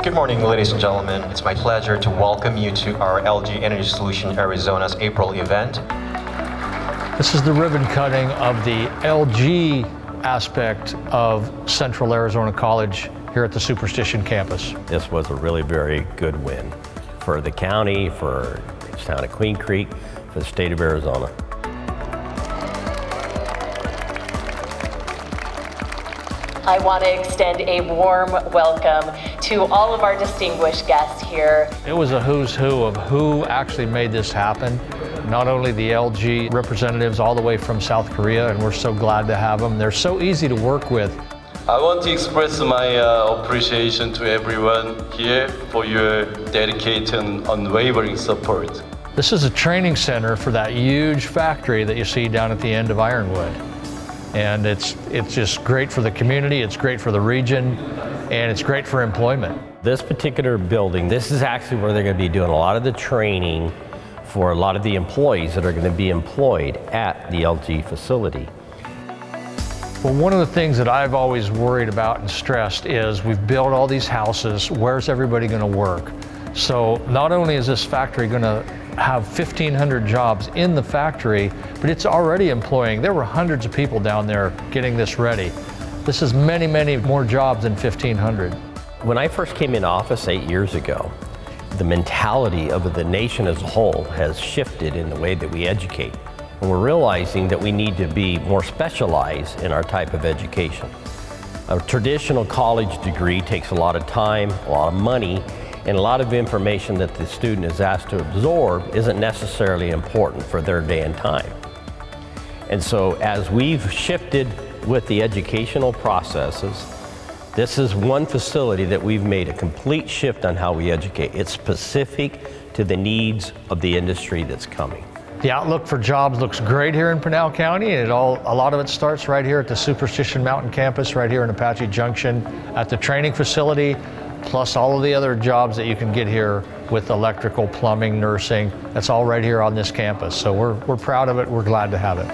Good morning, ladies and gentlemen. It's my pleasure to welcome you to our LG Energy Solution Arizona's April event. This is the ribbon cutting of the LG aspect of Central Arizona College here at the Superstition campus. This was a really very good win for the county, for the town of Queen Creek, for the state of Arizona. I want to extend a warm welcome to all of our distinguished guests here. It was a who's who of who actually made this happen. Not only the LG representatives all the way from South Korea, and we're so glad to have them. They're so easy to work with. I want to express my appreciation to everyone here for your dedicated and unwavering support. This is a training center for that huge factory that you see down at the end of Ironwood. And it's just great for the community, it's great for the region, and it's great for employment. This particular building, this is actually where they're going to be doing a lot of the training for a lot of the employees that are going to be employed at the LG facility. Well, one of the things that I've always worried about and stressed is we've built all these houses, where's everybody going to work? So not only is this factory going to have 1,500 jobs in the factory, but it's already employing. There were hundreds of people down there getting this ready. This is many, many more jobs than 1,500. When I first came in office 8 years ago, the mentality of the nation as a whole has shifted in the way that we educate. And we're realizing that we need to be more specialized in our type of education. A traditional college degree takes a lot of time, a lot of money, and a lot of information that the student is asked to absorb isn't necessarily important for their day and time. And so as we've shifted with the educational processes, this is one facility that we've made a complete shift on how we educate. It's specific to the needs of the industry that's coming. The outlook for jobs looks great here in Pinal County, and a lot of it starts right here at the Superstition Mountain Campus, right here in Apache Junction, at the training facility, plus all of the other jobs that you can get here with electrical, plumbing, nursing. That's all right here on this campus. So we're proud of it. We're glad to have it.